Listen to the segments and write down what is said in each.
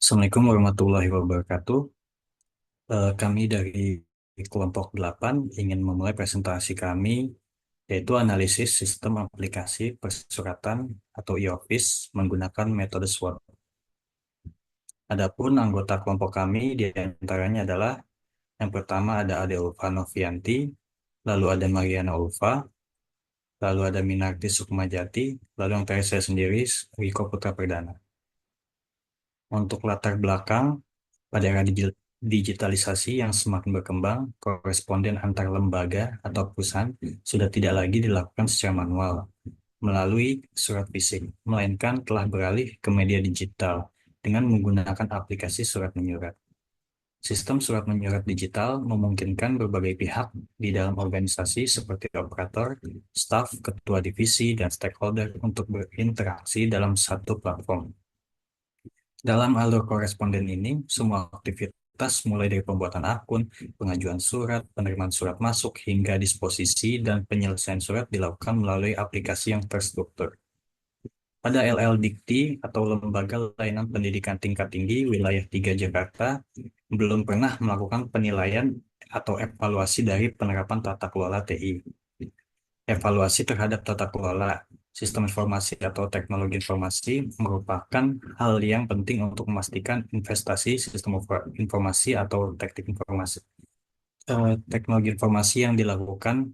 Assalamualaikum warahmatullahi wabarakatuh. Kami dari kelompok 8 ingin memulai presentasi kami, yaitu analisis sistem aplikasi persuratan atau e-office menggunakan metode SWOT. Adapun anggota kelompok kami di antaranya adalah yang pertama ada Ade Ulfa Novianti, lalu ada Mariana Ulfa, lalu ada Minarti Sukmajati, lalu yang terakhir saya sendiri, Riko Putra Perdana. Untuk latar belakang, pada era digitalisasi yang semakin berkembang, koresponden antar lembaga atau perusahaan sudah tidak lagi dilakukan secara manual melalui surat fisik, melainkan telah beralih ke media digital dengan menggunakan aplikasi surat menyurat. Sistem surat menyurat digital memungkinkan berbagai pihak di dalam organisasi seperti operator, staf, ketua divisi, dan stakeholder untuk berinteraksi dalam satu platform. Dalam alur koresponden ini, semua aktivitas mulai dari pembuatan akun, pengajuan surat, penerimaan surat masuk, hingga disposisi dan penyelesaian surat dilakukan melalui aplikasi yang terstruktur. Pada LL Dikti atau Lembaga Layanan Pendidikan Tingkat Tinggi Wilayah 3 Jakarta, belum pernah melakukan penilaian atau evaluasi dari penerapan tata kelola TI. Evaluasi terhadap tata kelola sistem informasi atau teknologi informasi merupakan hal yang penting untuk memastikan investasi sistem informasi atau teknik informasi. Teknologi informasi yang dilakukan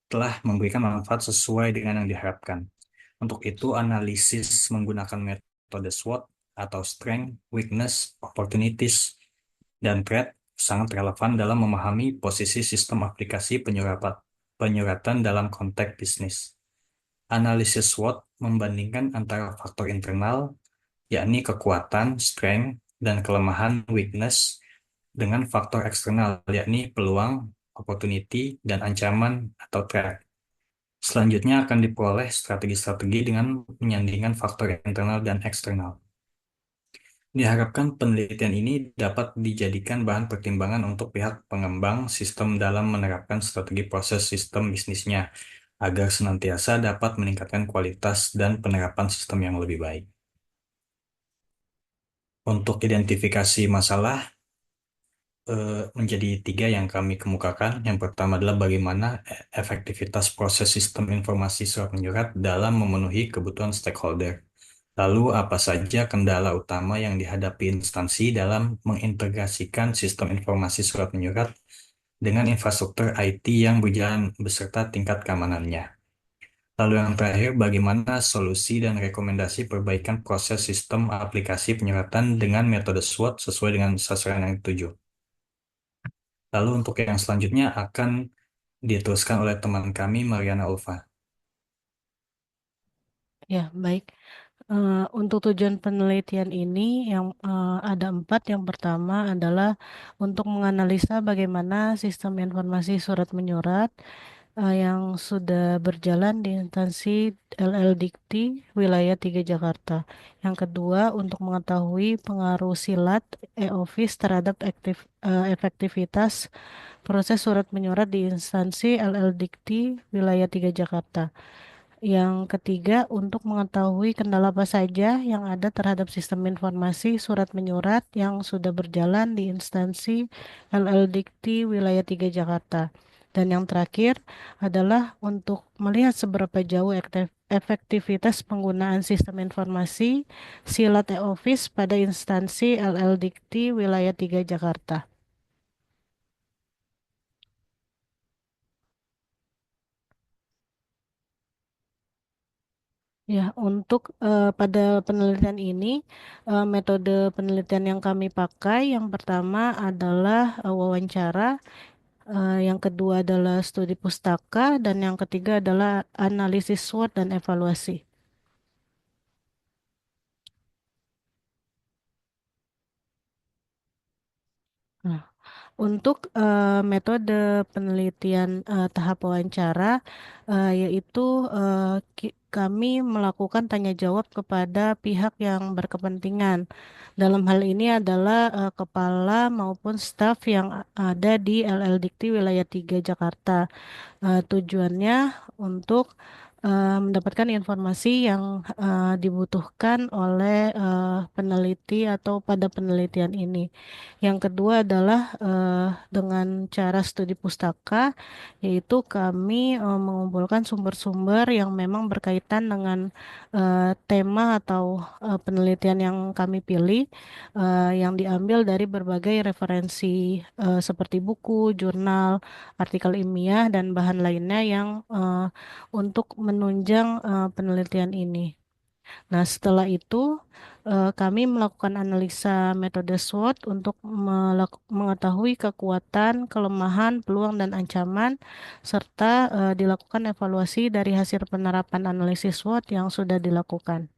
telah memberikan manfaat sesuai dengan yang diharapkan. Untuk itu, analisis menggunakan metode SWOT atau Strength, Weakness, Opportunities, dan Threat sangat relevan dalam memahami posisi sistem aplikasi penyuratan dalam konteks bisnis. Analisis SWOT membandingkan antara faktor internal, yakni kekuatan, strength, dan kelemahan, weakness, dengan faktor eksternal, yakni peluang, opportunity, dan ancaman atau threat. Selanjutnya akan diperoleh strategi-strategi dengan menyandingkan faktor internal dan eksternal. Diharapkan penelitian ini dapat dijadikan bahan pertimbangan untuk pihak pengembang sistem dalam menerapkan strategi proses sistem bisnisnya, agar senantiasa dapat meningkatkan kualitas dan penerapan sistem yang lebih baik. Untuk identifikasi masalah, menjadi tiga yang kami kemukakan. Yang pertama adalah bagaimana efektivitas proses sistem informasi surat menyurat dalam memenuhi kebutuhan stakeholder. Lalu, apa saja kendala utama yang dihadapi instansi dalam mengintegrasikan sistem informasi surat menyurat dengan infrastruktur IT yang berjalan beserta tingkat keamanannya. Lalu yang terakhir, bagaimana solusi dan rekomendasi perbaikan proses sistem aplikasi penyuratan dengan metode SWOT sesuai dengan sasaran yang dituju. Lalu untuk yang selanjutnya akan diteruskan oleh teman kami, Mariana Ulfa. Ya, baik. Untuk tujuan penelitian ini yang ada empat. Yang pertama adalah untuk menganalisa bagaimana sistem informasi surat menyurat yang sudah berjalan di instansi LL Dikti wilayah 3 Jakarta. Yang kedua, untuk mengetahui pengaruh silat e-office terhadap efektivitas proses surat menyurat di instansi LL Dikti wilayah 3 Jakarta. Yang ketiga, untuk mengetahui kendala apa saja yang ada terhadap sistem informasi surat menyurat yang sudah berjalan di instansi LL Dikti wilayah 3 Jakarta. Dan yang terakhir adalah untuk melihat seberapa jauh efektivitas penggunaan sistem informasi silat e-office pada instansi LL Dikti wilayah 3 Jakarta. Ya, untuk pada penelitian ini, metode penelitian yang kami pakai yang pertama adalah wawancara, yang kedua adalah studi pustaka, dan yang ketiga adalah analisis SWOT dan evaluasi. Nah, untuk metode penelitian tahap wawancara, yaitu kami melakukan tanya jawab kepada pihak yang berkepentingan. Dalam hal ini adalah kepala maupun staf yang ada di LL Dikti wilayah 3 Jakarta. Tujuannya untuk mendapatkan informasi yang dibutuhkan oleh peneliti atau pada penelitian ini. Yang kedua adalah dengan cara studi pustaka, yaitu kami mengumpulkan sumber-sumber yang memang berkaitan dengan tema atau penelitian yang kami pilih, yang diambil dari berbagai referensi seperti buku, jurnal, artikel ilmiah, dan bahan lainnya yang untuk menunjang penelitian ini. Nah, setelah itu kami melakukan analisa metode SWOT untuk mengetahui kekuatan, kelemahan, peluang, dan ancaman, serta dilakukan evaluasi dari hasil penerapan analisis SWOT yang sudah dilakukan.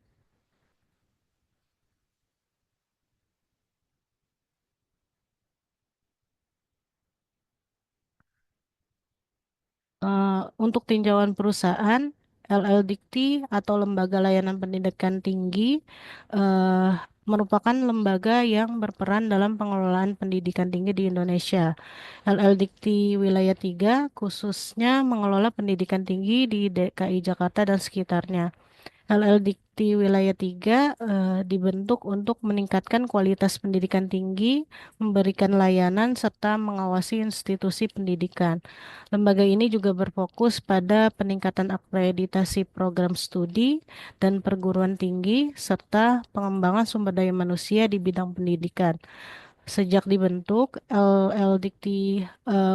Untuk tinjauan perusahaan, LL Dikti atau Lembaga Layanan Pendidikan Tinggi eh, merupakan lembaga yang berperan dalam pengelolaan pendidikan tinggi di Indonesia. LL Dikti Wilayah 3 khususnya mengelola pendidikan tinggi di DKI Jakarta dan sekitarnya. LL Dikti Wilayah 3 dibentuk untuk meningkatkan kualitas pendidikan tinggi, memberikan layanan, serta mengawasi institusi pendidikan. Lembaga ini juga berfokus pada peningkatan akreditasi program studi dan perguruan tinggi, serta pengembangan sumber daya manusia di bidang pendidikan. Sejak dibentuk, LL Dikti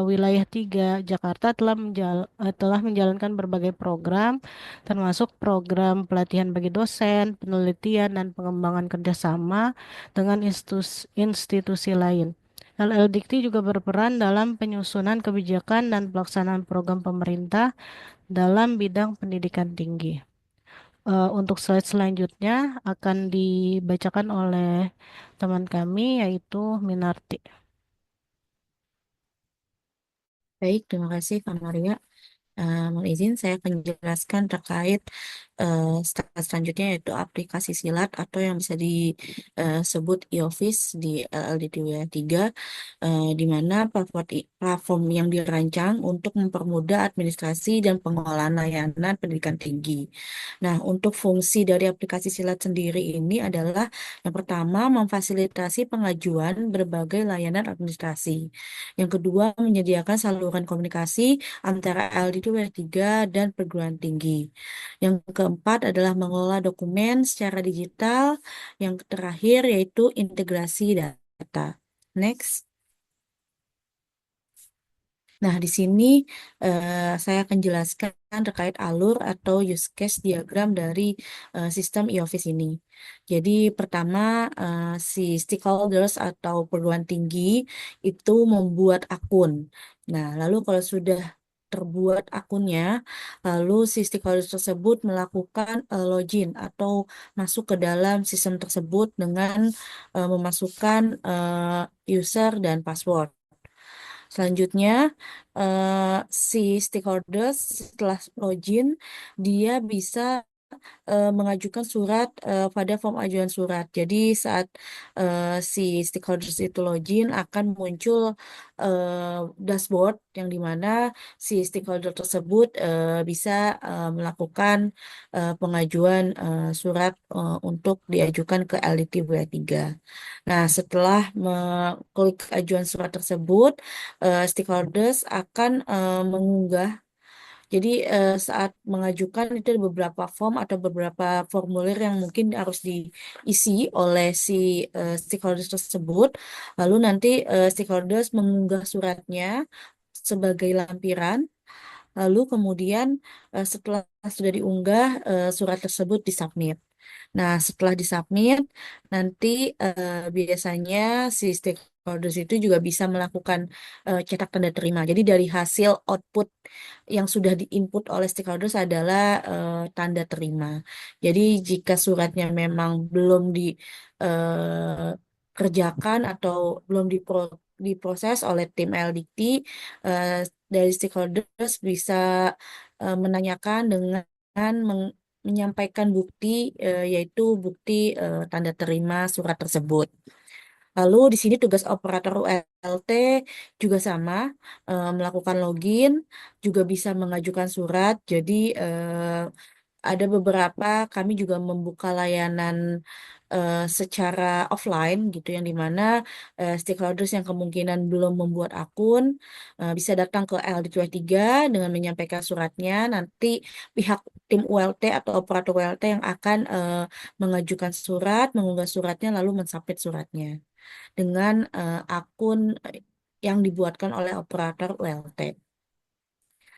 Wilayah 3 Jakarta telah menjalankan berbagai program, termasuk program pelatihan bagi dosen, penelitian, dan pengembangan kerjasama dengan institusi lain. LL Dikti juga berperan dalam penyusunan kebijakan dan pelaksanaan program pemerintah dalam bidang pendidikan tinggi. Untuk slide selanjutnya akan dibacakan oleh teman kami yaitu Minarti. Baik, terima kasih Kak Maria. Mohon izin saya akan menjelaskan terkait step selanjutnya yaitu aplikasi silat atau yang bisa disebut e-office di LLDTW 3 di mana platform yang dirancang untuk mempermudah administrasi dan pengelolaan layanan pendidikan tinggi. Nah, untuk fungsi dari aplikasi silat sendiri ini adalah yang pertama memfasilitasi pengajuan berbagai layanan administrasi. Yang kedua, menyediakan saluran komunikasi antara LD2 dan perguruan tinggi. Yang keempat adalah mengelola dokumen secara digital. Yang terakhir yaitu integrasi data. Next. Nah, di sini saya akan jelaskan terkait alur atau use case diagram dari sistem e-office ini. Jadi, pertama, si stakeholders atau perguruan tinggi itu membuat akun. Nah, lalu kalau sudah terbuat akunnya, lalu si stakeholders tersebut melakukan login atau masuk ke dalam sistem tersebut dengan memasukkan user dan password. Selanjutnya, si stakeholders setelah login, dia bisa mengajukan surat pada form ajuan surat. Jadi saat si stakeholders itu login akan muncul dashboard yang dimana si stakeholder tersebut bisa melakukan pengajuan surat untuk diajukan ke LDT Wilayah 3. Nah, setelah mengklik ajuan surat tersebut, stakeholders akan mengunggah jadi saat mengajukan itu ada beberapa form atau beberapa formulir yang mungkin harus diisi oleh si stakeholders tersebut. Lalu nanti stakeholders mengunggah suratnya sebagai lampiran. Lalu kemudian setelah sudah diunggah surat tersebut disubmit. Nah, setelah disubmit, nanti biasanya si stakeholders itu juga bisa melakukan cetak tanda terima. Jadi dari hasil output yang sudah diinput oleh stakeholders adalah tanda terima. Jadi jika suratnya memang belum dikerjakan atau belum diproses oleh tim LDT, eh, dari stakeholders bisa menanyakan dengan menyampaikan bukti yaitu bukti tanda terima surat tersebut. Lalu di sini tugas operator ULT juga sama, melakukan login, juga bisa mengajukan surat. Jadi ada beberapa kami juga membuka layanan secara offline gitu, yang dimana stakeholders yang kemungkinan belum membuat akun bisa datang ke LD23 dengan menyampaikan suratnya. Nanti pihak tim ULT atau operator ULT yang akan mengajukan surat, mengunggah suratnya, lalu mensubmit suratnya dengan akun yang dibuatkan oleh operator ULT.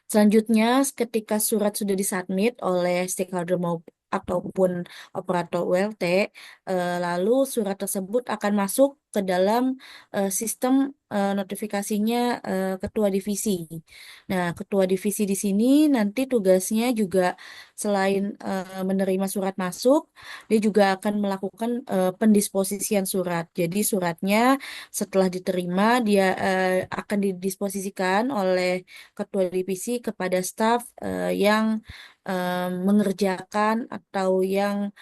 Selanjutnya, ketika surat sudah disubmit oleh stakeholder ataupun operator ULT, lalu surat tersebut akan masuk ke dalam sistem notifikasinya ketua divisi. Nah, ketua divisi di sini nanti tugasnya juga selain menerima surat masuk, dia juga akan melakukan pendisposisian surat. Jadi suratnya setelah diterima, dia akan didisposisikan oleh ketua divisi kepada staf yang mengerjakan atau yang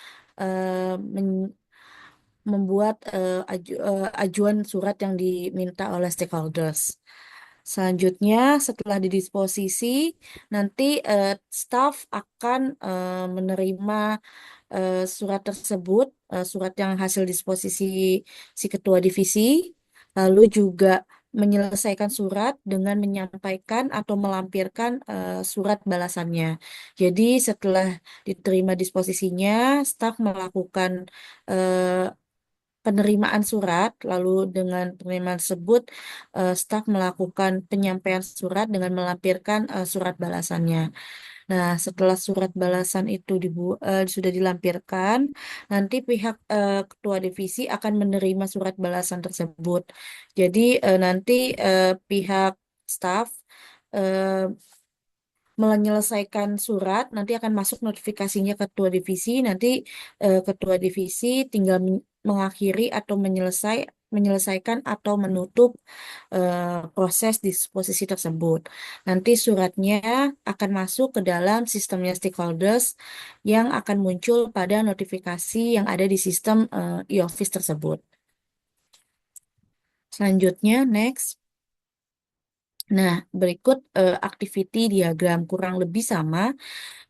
membuat ajuan surat yang diminta oleh stakeholders. Selanjutnya, setelah didisposisi, nanti staf akan menerima surat tersebut, surat yang hasil disposisi si ketua divisi, lalu juga menyelesaikan surat dengan menyampaikan atau melampirkan surat balasannya. Jadi setelah diterima disposisinya, staf melakukan eh, penerimaan surat, lalu dengan penerimaan tersebut, staf melakukan penyampaian surat dengan melampirkan surat balasannya. Nah, setelah surat balasan itu sudah dilampirkan, nanti pihak ketua divisi akan menerima surat balasan tersebut. Jadi nanti pihak staf eh, menyelesaikan surat, nanti akan masuk notifikasinya ketua divisi, nanti ketua divisi tinggal mengakhiri atau menyelesaikan atau menutup proses disposisi tersebut. Nanti suratnya akan masuk ke dalam sistemnya stakeholders yang akan muncul pada notifikasi yang ada di sistem e-office tersebut. Selanjutnya, next. Nah, berikut activity diagram kurang lebih sama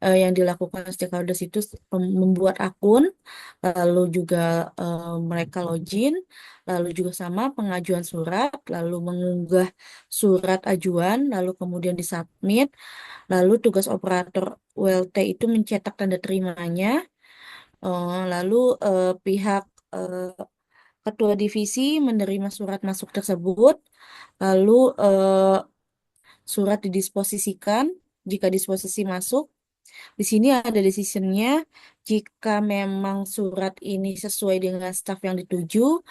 yang dilakukan stakeholders itu membuat akun, lalu juga mereka login, lalu juga sama pengajuan surat, lalu mengunggah surat ajuan, lalu kemudian disubmit, lalu tugas operator ULT itu mencetak tanda terimanya, lalu pihak eh, ketua divisi menerima surat masuk tersebut, lalu surat didisposisikan, jika disposisi masuk. Di sini ada decisionnya, jika memang surat ini sesuai dengan staf yang dituju,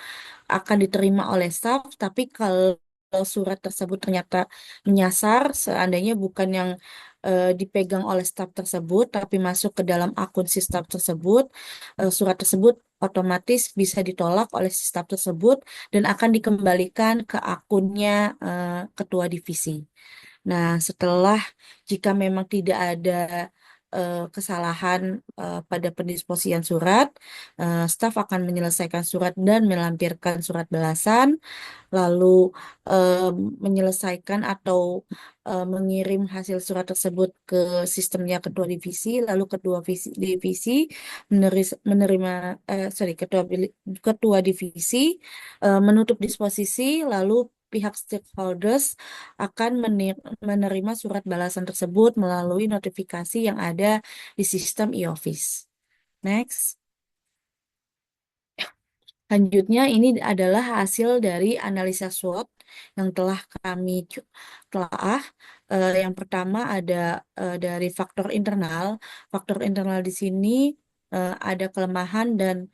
akan diterima oleh staf, tapi kalau surat tersebut ternyata menyasar, seandainya bukan yang dipegang oleh staf tersebut, tapi masuk ke dalam akun si staf tersebut, surat tersebut otomatis bisa ditolak oleh si staf tersebut dan akan dikembalikan ke akunnya ketua divisi. Nah, setelah jika memang tidak ada kesalahan pada pendisposian surat, staf akan menyelesaikan surat dan melampirkan surat balasan, lalu eh, menyelesaikan atau mengirim hasil surat tersebut ke sistemnya ketua divisi, lalu divisi menerima, ketua divisi menutup disposisi, lalu pihak stakeholders akan menerima surat balasan tersebut melalui notifikasi yang ada di sistem e-office. Next. Selanjutnya, ini adalah hasil dari analisa SWOT yang telah kami telah. Yang pertama ada dari faktor internal. Faktor internal di sini ada kelemahan dan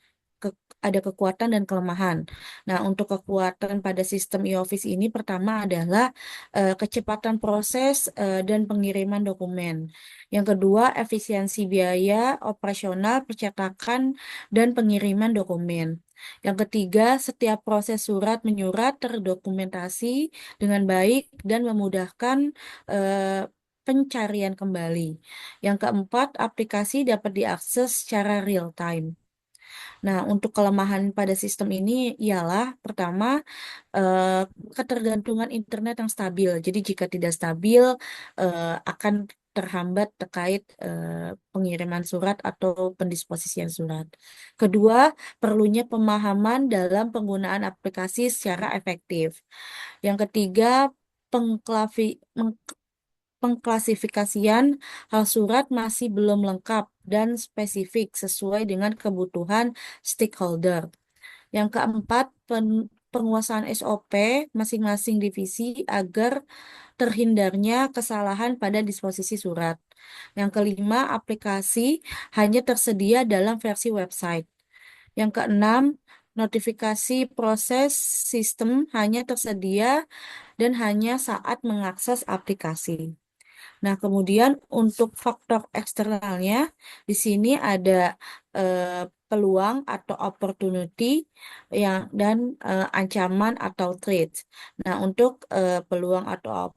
ada kekuatan dan kelemahan. Nah, untuk kekuatan pada sistem e-office ini pertama adalah kecepatan proses dan pengiriman dokumen. Yang kedua, efisiensi biaya operasional percetakan dan pengiriman dokumen. Yang ketiga, setiap proses surat menyurat terdokumentasi dengan baik dan memudahkan pencarian kembali. Yang keempat, aplikasi dapat diakses secara real time. Nah, untuk kelemahan pada sistem ini ialah pertama eh, ketergantungan internet yang stabil. Jadi jika tidak stabil akan terhambat terkait pengiriman surat atau pendisposisian surat. Kedua, perlunya pemahaman dalam penggunaan aplikasi secara efektif. Yang ketiga, pengklasifikasian hal surat masih belum lengkap dan spesifik sesuai dengan kebutuhan stakeholder. Yang keempat, penguasaan SOP masing-masing divisi agar terhindarnya kesalahan pada disposisi surat. Yang kelima, aplikasi hanya tersedia dalam versi website. Yang keenam, notifikasi proses sistem hanya tersedia dan hanya saat mengakses aplikasi. Nah, kemudian untuk faktor eksternalnya, di sini ada peluang atau opportunity dan ancaman atau threat. Nah, untuk peluang atau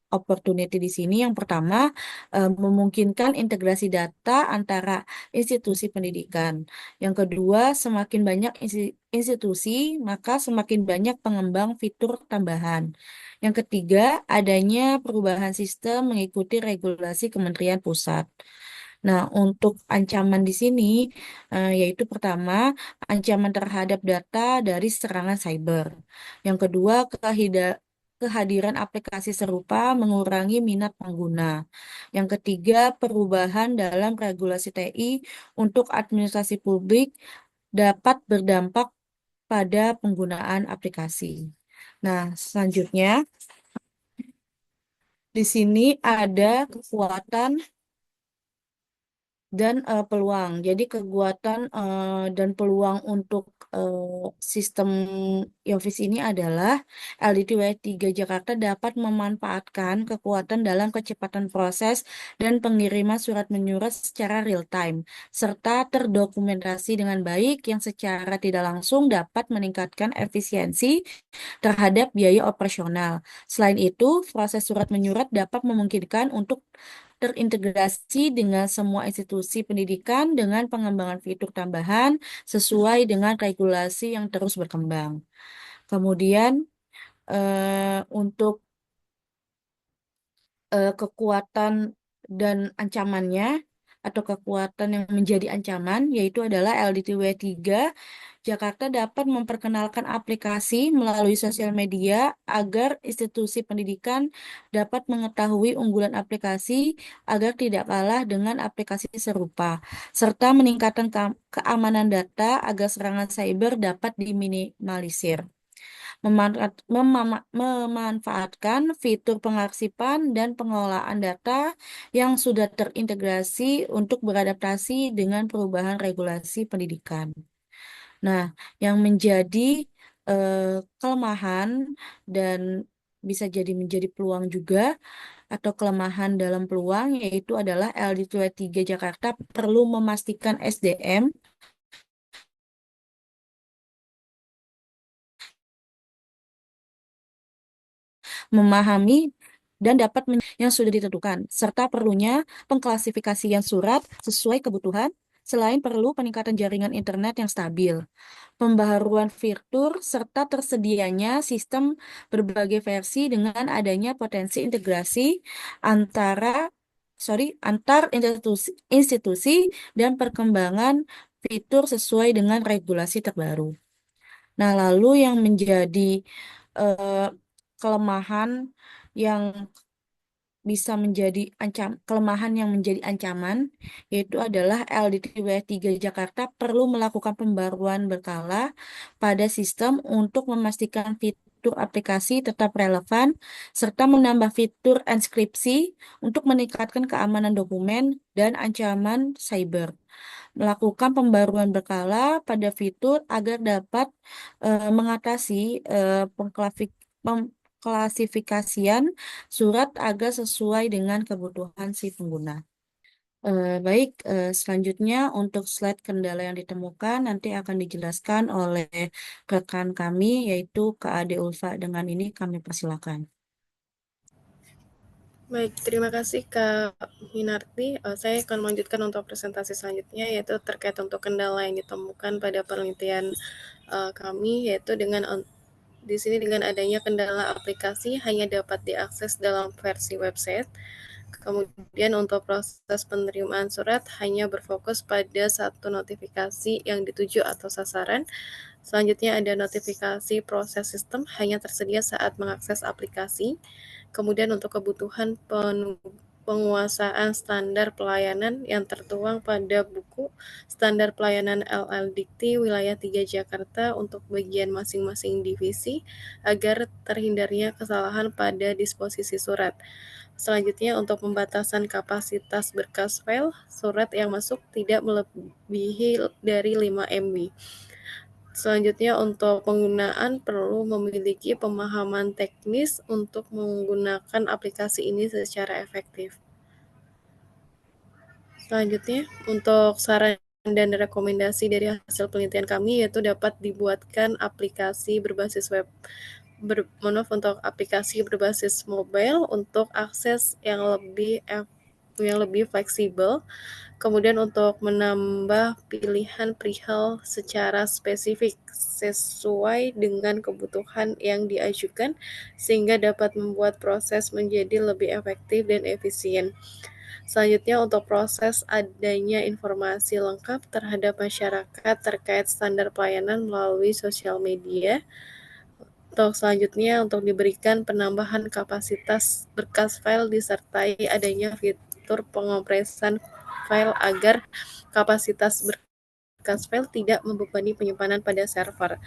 opportunity di sini yang pertama memungkinkan integrasi data antara institusi pendidikan. Yang kedua, semakin banyak institusi, maka semakin banyak pengembang fitur tambahan. Yang ketiga, adanya perubahan sistem mengikuti regulasi Kementerian Pusat. Nah, untuk ancaman di sini, yaitu pertama, ancaman terhadap data dari serangan cyber. Yang kedua, kehadiran aplikasi serupa mengurangi minat pengguna. Yang ketiga, perubahan dalam regulasi TI untuk administrasi publik dapat berdampak pada penggunaan aplikasi. Nah, selanjutnya di sini ada kekuatan dan peluang. Jadi kekuatan dan peluang untuk sistem Yofis ini adalah LDTW 3 Jakarta dapat memanfaatkan kekuatan dalam kecepatan proses dan pengiriman surat menyurat secara real time, serta terdokumentasi dengan baik yang secara tidak langsung dapat meningkatkan efisiensi terhadap biaya operasional. Selain itu, proses surat menyurat dapat memungkinkan untuk terintegrasi dengan semua institusi pendidikan dengan pengembangan fitur tambahan sesuai dengan regulasi yang terus berkembang. Kemudian untuk kekuatan dan ancamannya atau kekuatan yang menjadi ancaman yaitu adalah LDTW 3 Jakarta dapat memperkenalkan aplikasi melalui sosial media agar institusi pendidikan dapat mengetahui unggulan aplikasi agar tidak kalah dengan aplikasi serupa, serta meningkatkan keamanan data agar serangan cyber dapat diminimalisir. Memanfaatkan fitur pengarsipan dan pengelolaan data yang sudah terintegrasi untuk beradaptasi dengan perubahan regulasi pendidikan. Nah, yang menjadi kelemahan dan bisa jadi menjadi peluang juga atau kelemahan dalam peluang yaitu adalah LD23 Jakarta perlu memastikan SDM memahami dan dapat yang sudah ditentukan, serta perlunya pengklasifikasian surat sesuai kebutuhan, selain perlu peningkatan jaringan internet yang stabil, pembaharuan fitur, serta tersedianya sistem berbagai versi dengan adanya potensi integrasi antar institusi dan perkembangan fitur sesuai dengan regulasi terbaru. Nah, lalu yang menjadi eh, kelemahan yang bisa menjadi kelemahan yang menjadi ancaman yaitu adalah LDTW 3 Jakarta perlu melakukan pembaruan berkala pada sistem untuk memastikan fitur aplikasi tetap relevan serta menambah fitur enskripsi untuk meningkatkan keamanan dokumen dan ancaman cyber. Melakukan pembaruan berkala pada fitur agar dapat mengatasi pengklasifikasian surat agar sesuai dengan kebutuhan si pengguna. Baik, selanjutnya untuk slide kendala yang ditemukan nanti akan dijelaskan oleh rekan kami yaitu Kak Ade Ulfa. Dengan ini kami persilakan. Baik, terima kasih Kak Minarti. Saya akan melanjutkan untuk presentasi selanjutnya, yaitu terkait untuk kendala yang ditemukan pada penelitian kami, yaitu di sini dengan adanya kendala aplikasi hanya dapat diakses dalam versi website. Kemudian untuk proses penerimaan surat hanya berfokus pada satu notifikasi yang dituju atau sasaran. Selanjutnya ada notifikasi proses sistem hanya tersedia saat mengakses aplikasi. Kemudian untuk kebutuhan penguasaan standar pelayanan yang tertuang pada buku Standar Pelayanan LL Dikti Wilayah 3 Jakarta untuk bagian masing-masing divisi agar terhindarnya kesalahan pada disposisi surat. Selanjutnya untuk pembatasan kapasitas berkas file surat yang masuk tidak melebihi dari 5 MB. Selanjutnya untuk penggunaan perlu memiliki pemahaman teknis untuk menggunakan aplikasi ini secara efektif. Selanjutnya untuk saran dan rekomendasi dari hasil penelitian kami yaitu dapat dibuatkan aplikasi berbasis untuk aplikasi berbasis mobile untuk akses yang lebih fleksibel. Kemudian untuk menambah pilihan perihal secara spesifik sesuai dengan kebutuhan yang diajukan sehingga dapat membuat proses menjadi lebih efektif dan efisien. Selanjutnya untuk proses adanya informasi lengkap terhadap masyarakat terkait standar pelayanan melalui sosial media. Untuk selanjutnya untuk diberikan penambahan kapasitas berkas file disertai adanya fitur pengopresan file agar kapasitas berkas file tidak membebani penyimpanan pada server.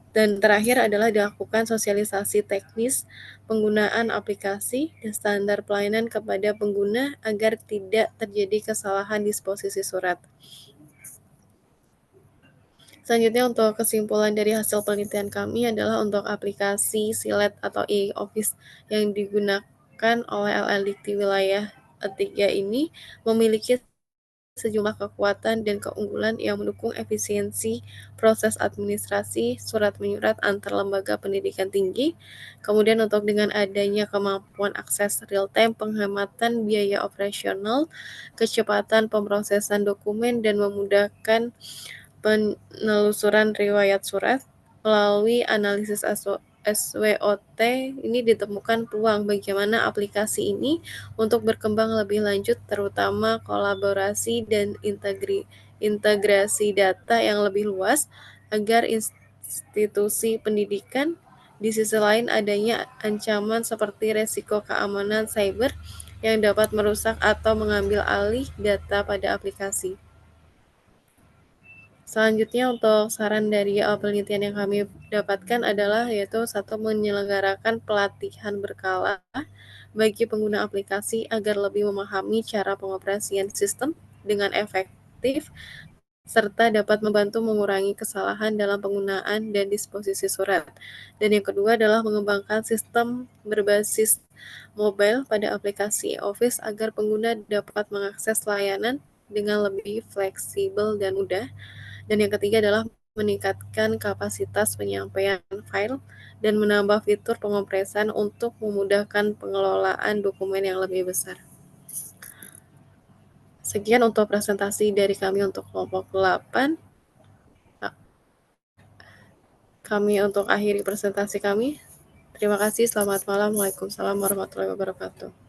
Dan terakhir adalah dilakukan sosialisasi teknis penggunaan aplikasi dan standar pelayanan kepada pengguna agar tidak terjadi kesalahan disposisi surat. Selanjutnya untuk kesimpulan dari hasil penelitian kami adalah untuk aplikasi Silet atau e-office yang digunakan oleh LL Dikti Wilayah 3 ini memiliki sejumlah kekuatan dan keunggulan yang mendukung efisiensi proses administrasi surat menyurat antar lembaga pendidikan tinggi. Kemudian untuk dengan adanya kemampuan akses real-time, penghematan biaya operasional, kecepatan pemrosesan dokumen, dan memudahkan penelusuran riwayat surat melalui analisis SWOT ini ditemukan peluang bagaimana aplikasi ini untuk berkembang lebih lanjut, terutama kolaborasi dan integrasi data yang lebih luas agar institusi pendidikan. Di sisi lain adanya ancaman seperti resiko keamanan cyber yang dapat merusak atau mengambil alih data pada aplikasi. Selanjutnya untuk saran dari penelitian yang kami dapatkan adalah yaitu satu menyelenggarakan pelatihan berkala bagi pengguna aplikasi agar lebih memahami cara pengoperasian sistem dengan efektif serta dapat membantu mengurangi kesalahan dalam penggunaan dan disposisi surat. Dan yang kedua adalah mengembangkan sistem berbasis mobile pada aplikasi Office agar pengguna dapat mengakses layanan dengan lebih fleksibel dan mudah. Dan yang ketiga adalah meningkatkan kapasitas penyampaian file dan menambah fitur pengopresan untuk memudahkan pengelolaan dokumen yang lebih besar. Sekian untuk presentasi dari kami untuk kelompok 8. Kami untuk akhiri presentasi kami. Terima kasih, selamat malam. Waalaikumsalam warahmatullahi wabarakatuh.